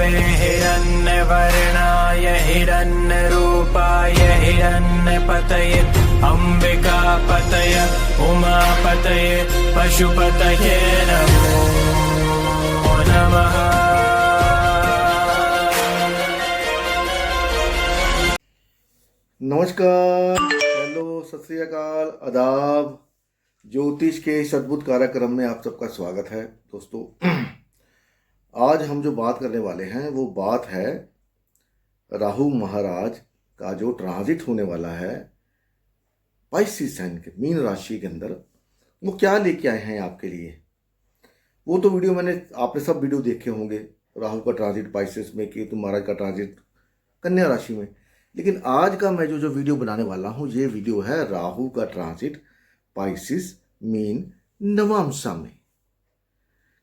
विष्णवे हिरण्यवर्णाय हिरण्यरूपाय हिरण्यपतये अम्बिकापतये उमापतये पशुपतये नमो नमः। नमस्कार, हेलो, सत श्री अकाल, आदाब। ज्योतिष के इस अद्भुत कार्यक्रम में आप सबका स्वागत है। दोस्तों, आज हम जो बात करने वाले हैं वो बात है राहु महाराज का जो ट्रांजिट होने वाला है पाइसेस साइन के मीन राशि के अंदर, वो क्या लेके आए हैं आपके लिए। वो तो वीडियो आपने सब वीडियो देखे होंगे, राहु का ट्रांजिट पाइसेस में, केतु महाराज का ट्रांजिट कन्या राशि में। लेकिन आज का मैं जो वीडियो बनाने वाला हूँ, ये वीडियो है राहु का ट्रांजिट पाइसेस मीन नवांशा में।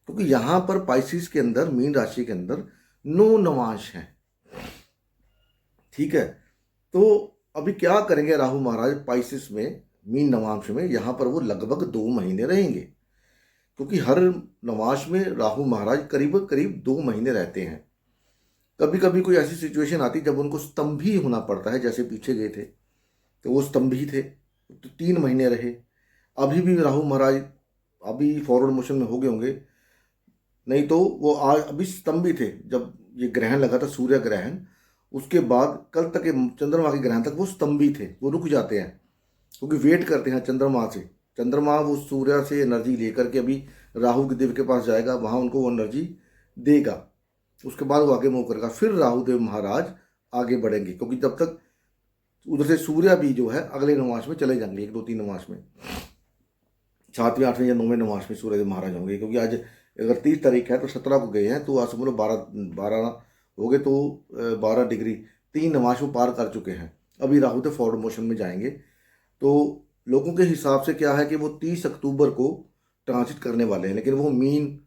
क्योंकि यहाँ पर पाइसेस के अंदर, मीन राशि के अंदर 9 नवांश हैं। ठीक है, तो अभी क्या करेंगे राहु महाराज पाइसेस में मीन नवांश में। यहाँ पर वो लगभग 2 महीने रहेंगे, क्योंकि हर नवांश में राहु महाराज करीब करीब 2 महीने रहते हैं। कभी कभी कोई ऐसी सिचुएशन आती जब उनको स्तंभी होना पड़ता है, जैसे पीछे गए थे तो वो स्तंभी थे तो 3 महीने रहे। अभी भी राहु महाराज अभी फॉरवर्ड मोशन में हो गए होंगे, नहीं तो वो आज अभी स्तंभी थे जब ये ग्रहण लगा था, सूर्य ग्रहण। उसके बाद कल तक के चंद्रमा के ग्रहण तक वो स्तंभी थे, वो रुक जाते हैं क्योंकि वेट करते हैं चंद्रमा से। चंद्रमा वो सूर्य से एनर्जी लेकर के अभी राहु के देव के पास जाएगा, वहाँ उनको वो एनर्जी देगा, उसके बाद वो आगे मूव करेगा। फिर राहुदेव महाराज आगे बढ़ेंगे, क्योंकि जब तक उधर से सूर्य भी जो है अगले नवांश में चले जाएंगे, 1, 2, 3 नवांश में, 7वें, 8वें या 9वें नवांश में सूर्यदेव महाराज होंगे। क्योंकि आज अगर 30 तारीख है तो 17 को गए हैं, तो आज समझ लो 12 हो गए, तो 12 डिग्री 3 नवांश वो पार कर चुके हैं। अभी राहुदेव फॉरवर्ड मोशन में जाएंगे। तो लोगों के हिसाब से क्या है कि वो 30 अक्टूबर को ट्रांजिट करने वाले हैं, लेकिन वो मीन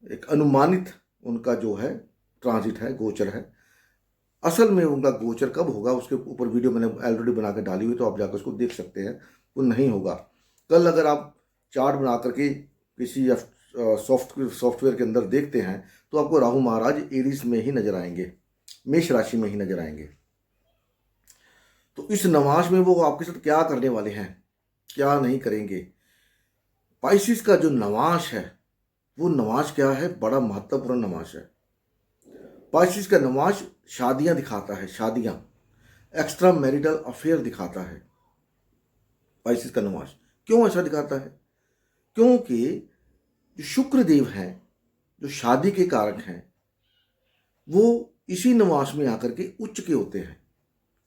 एक अनुमानित उनका जो है ट्रांजिट है, गोचर है। असल में उनका गोचर कब होगा उसके ऊपर वीडियो मैंने ऑलरेडी बना के डाली हुई, तो आप जाकर उसको देख सकते हैं। वो नहीं होगा कल। अगर आप चार्ट बना करके किसी सॉफ्टवेयर के अंदर देखते हैं तो आपको राहु महाराज एरीज में ही नजर आएंगे, मेष राशि में ही नजर आएंगे। तो इस नवांश में वो आपके साथ क्या करने वाले हैं, क्या नहीं करेंगे। पाइसेस का जो नवांश है वो नवांश क्या है, बड़ा महत्वपूर्ण नवांश है। पाइसेस का नवांश शादियां दिखाता है, शादियां, एक्स्ट्रा मैरिटल अफेयर दिखाता है पाइसेस का नवांश। क्यों ऐसा दिखाता है? क्योंकि जो शुक्र देव हैं, जो शादी के कारक हैं, वो इसी नवांश में आकर के उच्च के होते हैं।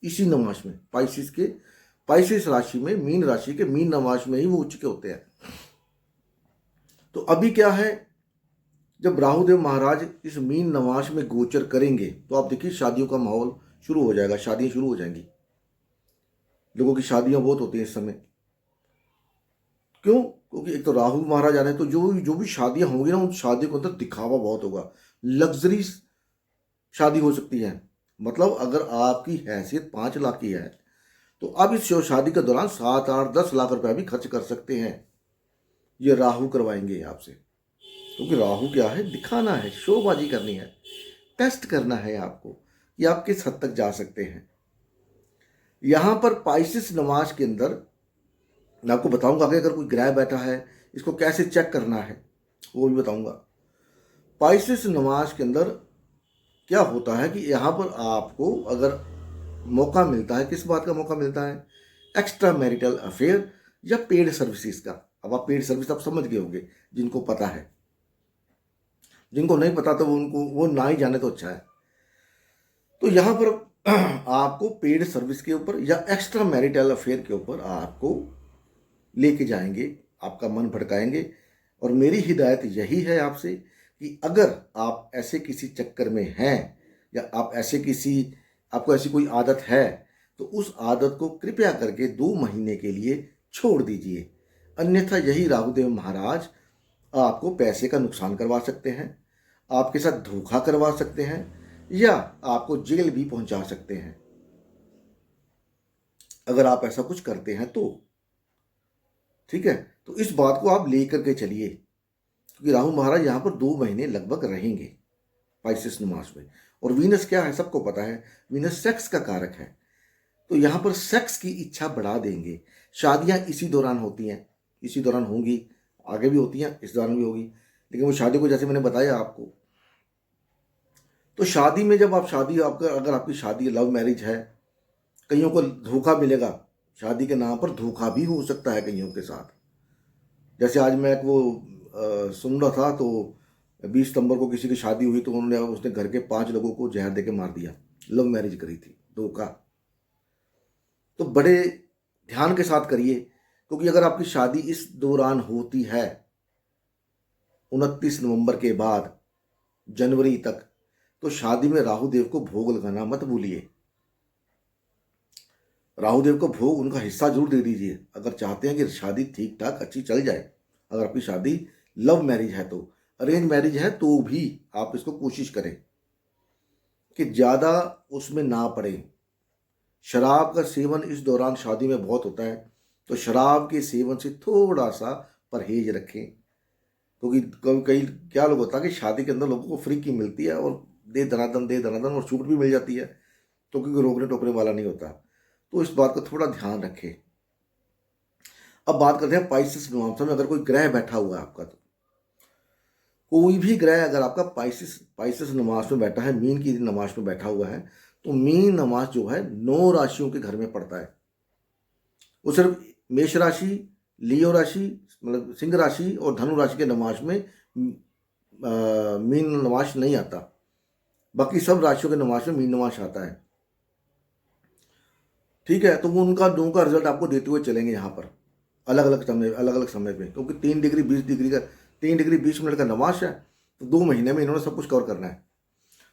इसी नवांश में पाइसेस राशि में, मीन राशि के मीन नवांश में ही वो उच्च के होते हैं। तो अभी क्या है, जब राहुदेव महाराज इस मीन नवांश में गोचर करेंगे तो आप देखिए शादियों का माहौल शुरू हो जाएगा, शादियां शुरू हो जाएंगी। लोगों की शादियां बहुत होती हैं इस समय। क्यों? क्योंकि एक तो राहु महाराज आ रहे हैं, तो जो भी शादियां होंगी ना, उन शादियों के अंदर दिखावा बहुत होगा, लग्जरी शादी हो सकती है। मतलब अगर आपकी हैसियत 5 लाख की है तो आप इस शादी के दौरान 7, 8, 10 लाख रुपया भी खर्च कर सकते हैं। ये राहु करवाएंगे आपसे, क्योंकि राहु क्या है, दिखाना है, शोबाजी करनी है, टेस्ट करना है आपको कि आप किस हद तक जा सकते हैं। यहां पर पाइसेस नवांश के अंदर मैं आपको बताऊंगा कि अगर कोई ग्रह बैठा है इसको कैसे चेक करना है, वो भी बताऊंगा। पाइसेस नवांश के अंदर क्या होता है कि यहां पर आपको अगर मौका मिलता है, किस बात का मौका मिलता है, एक्स्ट्रा मैरिटल अफेयर या पेड सर्विसेज का। अब आप पेड सर्विस आप समझ गए होंगे, जिनको पता है। जिनको नहीं पता तो वो ना ही जाने तो अच्छा है। तो यहां पर आपको पेड सर्विस के ऊपर या एक्स्ट्रा मैरिटल अफेयर के ऊपर आपको लेके जाएंगे, आपका मन भटकाएंगे। और मेरी हिदायत यही है आपसे कि अगर आप ऐसे किसी चक्कर में हैं या आपको ऐसी कोई आदत है, तो उस आदत को कृपया करके 2 महीने के लिए छोड़ दीजिए। अन्यथा यही राहुदेव महाराज आपको पैसे का नुकसान करवा सकते हैं, आपके साथ धोखा करवा सकते हैं, या आपको जेल भी पहुंचा सकते हैं अगर आप ऐसा कुछ करते हैं तो। ठीक है, तो इस बात को आप लेकर के चलिए, क्योंकि राहु महाराज यहाँ पर 2 महीने लगभग रहेंगे पाइसेस नमाज में। और वीनस क्या है सबको पता है, वीनस सेक्स का कारक है। तो यहाँ पर सेक्स की इच्छा बढ़ा देंगे। शादियाँ इसी दौरान होती हैं, इसी दौरान होंगी, आगे भी होती हैं, इस दौरान भी होगी। लेकिन वो शादी को जैसे मैंने बताया आपको, तो शादी में जब आप शादी आपका अगर आपकी शादी लव मैरिज है, कईयों को धोखा मिलेगा, शादी के नाम पर धोखा भी हो सकता है कईयों के साथ। जैसे आज मैं एक वो सुन रहा था, तो 20 सितंबर को किसी की शादी हुई तो उन्होंने उसने घर के 5 लोगों को जहर दे के मार दिया, लव मैरिज करी थी, धोखा। तो बड़े ध्यान के साथ करिए, क्योंकि अगर आपकी शादी इस दौरान होती है 29 नवंबर के बाद जनवरी तक, तो शादी में राहु देव को भोग लगाना मत भूलिए। राहु देव को भोग उनका हिस्सा जरूर दे दीजिए, अगर चाहते हैं कि शादी ठीक ठाक अच्छी चल जाए। अगर आपकी शादी लव मैरिज है, तो अरेंज मैरिज है तो भी आप इसको कोशिश करें कि ज़्यादा उसमें ना पड़े। शराब का सेवन इस दौरान शादी में बहुत होता है, तो शराब के सेवन से थोड़ा सा परहेज रखें। क्योंकि कई क्या लोग होता है कि शादी के अंदर लोगों को फ्री की मिलती है और दे दनादन और छूट भी मिल जाती है, तो क्योंकि रोकने टोकने वाला नहीं होता। तो इस बात का थोड़ा ध्यान रखें। अब बात करते हैं पाइसेस नवांशा में अगर कोई ग्रह बैठा हुआ है आपका, तो कोई भी ग्रह अगर आपका पाइसेस नमाज में बैठा है, मीन की नमाज में बैठा हुआ है, तो मीन नमाज जो है 9 राशियों के घर में पड़ता है। वो सिर्फ मेष राशि, लियो राशि मतलब सिंह राशि और धनु राशि के नमाज में मीन नमाज नहीं आता। बाकी सब राशियों के नमाज में मीन नमाज आता है। ठीक है, तो वो उनका दोनों का रिजल्ट आपको देते हुए चलेंगे यहाँ पर अलग अलग समय पे, क्योंकि 3 डिग्री 20 डिग्री का 3 डिग्री 20 मिनट का नमाज है, तो 2 महीने में इन्होंने सब कुछ कवर करना है।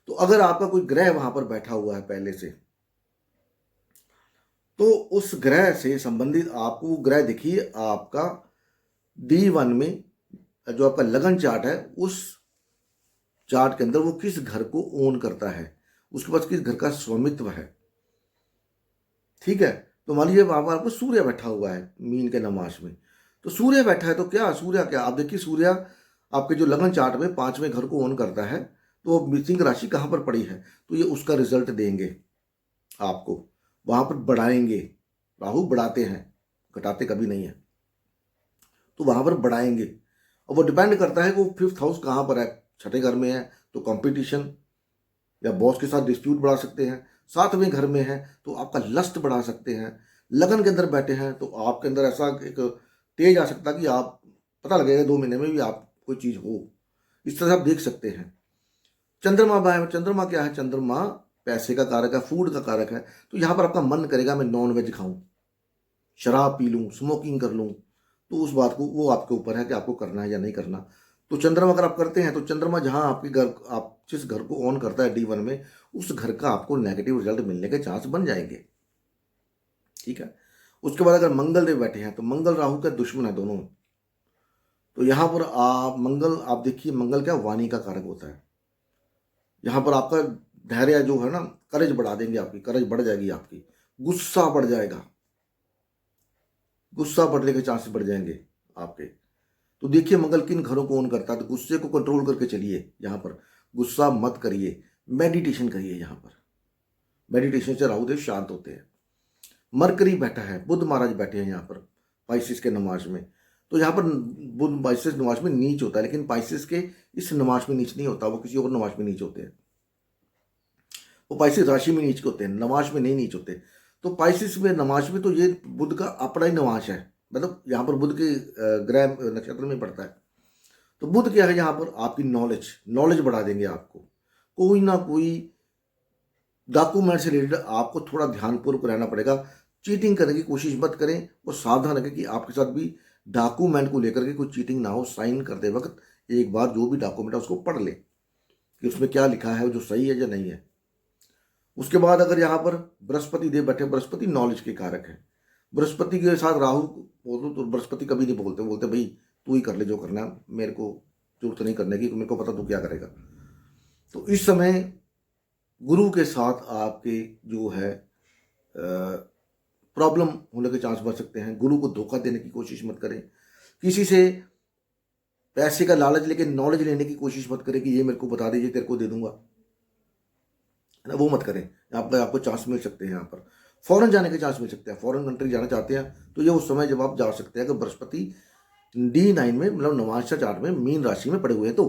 तो अगर आपका कोई ग्रह वहां पर बैठा हुआ है पहले से, तो उस ग्रह से संबंधित आपको ग्रह देखिए आपका D1 में जो आपका लगन चार्ट है, उस चार्ट के अंदर वो किस घर को ओन करता है, उसके पास किस घर का स्वामित्व है। ठीक है, तो मान लीजिए वहां पर आपको सूर्य बैठा हुआ है मीन के नमाज में, तो सूर्य बैठा है तो क्या सूर्य क्या आप देखिए, सूर्य आपके जो लगन चार्ट में 5वें घर को ओन करता है, तो वो सिंह राशि कहाँ पर पड़ी है, तो ये उसका रिजल्ट देंगे आपको, वहां पर बढ़ाएंगे। राहु बढ़ाते हैं, घटाते कभी नहीं है, तो वहां पर बढ़ाएंगे। और वो डिपेंड करता है कि वो 5th हाउस कहाँ पर है। 6ठे घर में है तो कंपटीशन या बॉस के साथ डिस्प्यूट बढ़ा सकते हैं। 7वें घर में है तो आपका लस्ट बढ़ा सकते हैं। लगन के अंदर बैठे हैं तो आपके अंदर ऐसा एक तेज आ सकता है कि आप पता लगेगा 2 महीने में भी आप कोई चीज़ हो, इस तरह से आप देख सकते हैं। चंद्रमा क्या है, चंद्रमा पैसे का कारक है, फूड का कारक है। तो यहाँ पर आपका मन करेगा मैं नॉन वेज खाऊं, शराब पी लूं, स्मोकिंग कर लूं, तो उस बात को वो आपके ऊपर है कि आपको करना है या नहीं करना। तो चंद्रमा अगर आप करते हैं तो चंद्रमा जहां आपके घर आप जिस घर को ऑन करता है D1 में, उस घर का आपको नेगेटिव रिजल्ट मिलने के चांस बन जाएंगे। ठीक है, उसके बाद अगर मंगल देव बैठे हैं तो मंगल राहु का दुश्मन है दोनों। तो यहाँ पर आप देखिए मंगल क्या वाणी का कारक होता है। यहाँ पर आपका धैर्य जो है ना, करेज बढ़ा देंगे, आपकी करेज बढ़ जाएगी, आपकी गुस्सा बढ़ जाएगा, गुस्सा बढ़ने के चांसेस बढ़ जाएंगे आपके। तो देखिए मंगल किन घरों को ऑन करता है, तो गुस्से को कंट्रोल करके चलिए, यहाँ पर गुस्सा मत करिए, मेडिटेशन करिए। यहाँ पर मेडिटेशन से राहुदेव शांत होते हैं। मरकरी बैठा है, बुध महाराज बैठे हैं यहाँ पर पाइसेस के नमाज में। तो यहाँ पर बुध पाइसेस नमाज में नीच होता है, लेकिन पाइसेस के इस नमाज में नीच नहीं होता, वो किसी और नमाज में नीच होते हैं। वो पाइसेस राशि में नीच होते हैं, नमाज में नहीं नीच होते। तो पाइसेस में नमाज में तो ये बुध का अपना ही नमाज है, मतलब यहाँ पर बुध के ग्रह नक्षत्र में पड़ता है। तो बुध क्या है, यहाँ पर आपकी नॉलेज बढ़ा देंगे आपको। कोई ना कोई डॉक्यूमेंट से रिलेटेड आपको थोड़ा ध्यानपूर्वक रहना पड़ेगा। चीटिंग करने की कोशिश मत करें और सावधान रखें कि आपके साथ भी डॉक्यूमेंट को लेकर के कोई चीटिंग ना हो। साइन करते वक्त एक बार जो भी डॉक्यूमेंट है उसको पढ़ ले कि उसमें क्या लिखा है, जो सही है या नहीं है। उसके बाद अगर यहाँ पर बृहस्पति देव बैठे, बृहस्पति नॉलेज के कारक है। बृहस्पति के साथ राहु बोलो तो बृहस्पति कभी नहीं बोलते भाई तू ही कर ले जो करना है, मेरे को जरूरत नहीं करने की, मेरे को पता तू क्या करेगा। तो इस समय गुरु के साथ आपके जो है प्रॉब्लम होने के चांस बढ़ सकते हैं। गुरु को धोखा देने की कोशिश मत करें, किसी से पैसे का लालच लेके नॉलेज लेने की कोशिश मत करें कि ये मेरे को बता दीजिए तेरे को दे दूंगा, है ना, वो मत करें। आपको चांस मिल सकते हैं यहाँ पर, फॉरेन जाने के चांस मिल सकते हैं। फॉरेन कंट्री जाना चाहते हैं तो ये उस समय जब आप जा सकते हैं कि बृहस्पति D9 में, मतलब नवांशा चार्ट में मीन राशि में पड़े हुए हैं। तो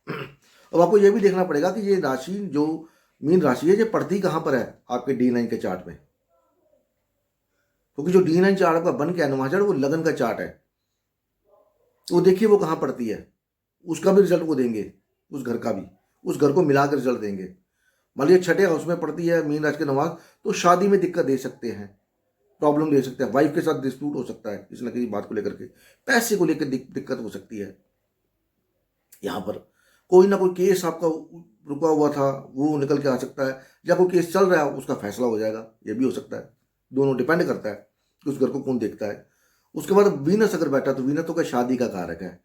अब आपको ये भी देखना पड़ेगा कि ये राशि जो मीन राशि है ये पड़ती कहाँ पर है आपके D9 के चार्ट में, क्योंकि जो D9 चार्ट आपका बन के है नवांशा, वो लगन का चार्ट है। तो देखिए वो कहाँ पड़ती है, उसका भी रिजल्ट वो देंगे, उस घर का भी, उस घर को मिला कर रिजल्ट देंगे। मान लीजिए छठे हाउस में पड़ती है मीन राशि के नवांश, तो शादी में दिक्कत दे सकते हैं, प्रॉब्लम दे सकते हैं, वाइफ के साथ डिस्प्यूट हो सकता है किसी न किसी बात को लेकर के, पैसे को लेकर दिक्कत हो सकती है। यहाँ पर कोई ना कोई केस आपका रुका हुआ था वो निकल के आ सकता है, या कोई केस चल रहा है उसका फैसला हो जाएगा, ये भी हो सकता है। दोनों डिपेंड करता है कि उस घर को कौन देखता है। उसके बाद वीनस अगर बैठा तो वीनस तो क्या शादी का कारक है,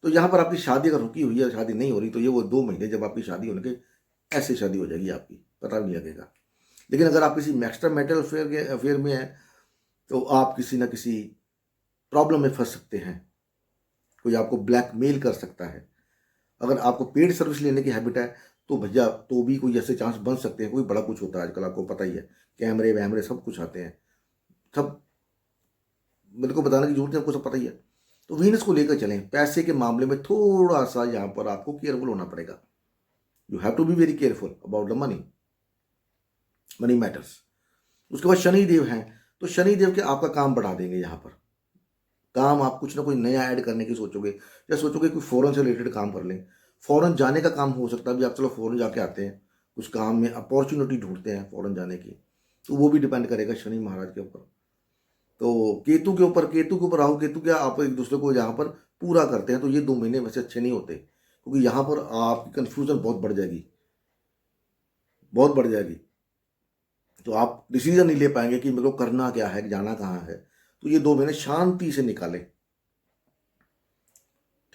तो यहाँ पर आपकी शादी अगर रुकी हुई है, शादी नहीं हो रही, तो ये वो 2 महीने जब आपकी शादी होने के, ऐसे शादी हो जाएगी आपकी, पता भी नहीं लगेगा। लेकिन अगर आप किसी एक्स्ट्रा मैरिटल अफेयर में है तो आप किसी न किसी प्रॉब्लम में फंस सकते हैं, कोई आपको ब्लैकमेल कर सकता है। अगर आपको पेड सर्विस लेने की हैबिट है तो भैया तो भी कोई ऐसे चांस बन सकते हैं। कोई बड़ा कुछ होता है आजकल, आपको पता ही है, कैमरे वैमरे सब कुछ आते हैं, सब मेरे को बताने की जरूरत है, आपको सब पता ही है। तो वीनस को लेकर चलें। पैसे के मामले में थोड़ा सा यहाँ पर आपको केयरफुल होना पड़ेगा। You have to be very careful about the money matters. उसके बाद शनि देव हैं, तो शनि देव के आपका काम बढ़ा देंगे। यहाँ पर काम आप कुछ ना कुछ नया ऐड करने की सोचोगे, या सोचोगे कोई फॉरेन से रिलेटेड काम कर लें। फॉरेन जाने का काम हो सकता है भी, आप चलो फॉरेन जाके आते हैं, कुछ काम में अपॉर्चुनिटी ढूंढते हैं फॉरेन जाने की, तो वो भी डिपेंड करेगा शनि महाराज के ऊपर। तो केतु के ऊपर राहु केतु क्या आप एक दूसरे को यहाँ पर पूरा करते हैं, तो ये 2 महीने वैसे अच्छे नहीं होते, क्योंकि यहाँ पर आपकी कन्फ्यूजन बहुत बढ़ जाएगी। तो आप डिसीजन नहीं ले पाएंगे कि मेरे को करना क्या है, जाना कहाँ है। तो ये 2 महीने शांति से निकालें,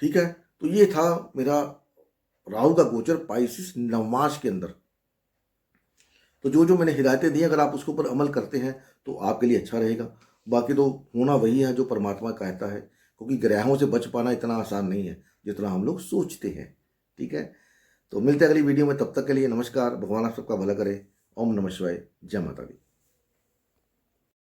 ठीक है। तो ये था मेरा राहु का गोचर पाइसिस नवमास के अंदर। तो जो मैंने हिदायतें दी, अगर आप उसके ऊपर अमल करते हैं तो आपके लिए अच्छा रहेगा। बाकी तो होना वही है जो परमात्मा कहता है, क्योंकि ग्रहों से बच पाना इतना आसान नहीं है जितना हम लोग सोचते हैं, ठीक है। तो मिलते हैं अगली वीडियो में, तब तक के लिए नमस्कार। भगवान आप सबका भला करे। ओम नमः शिवाय। जय माता दी।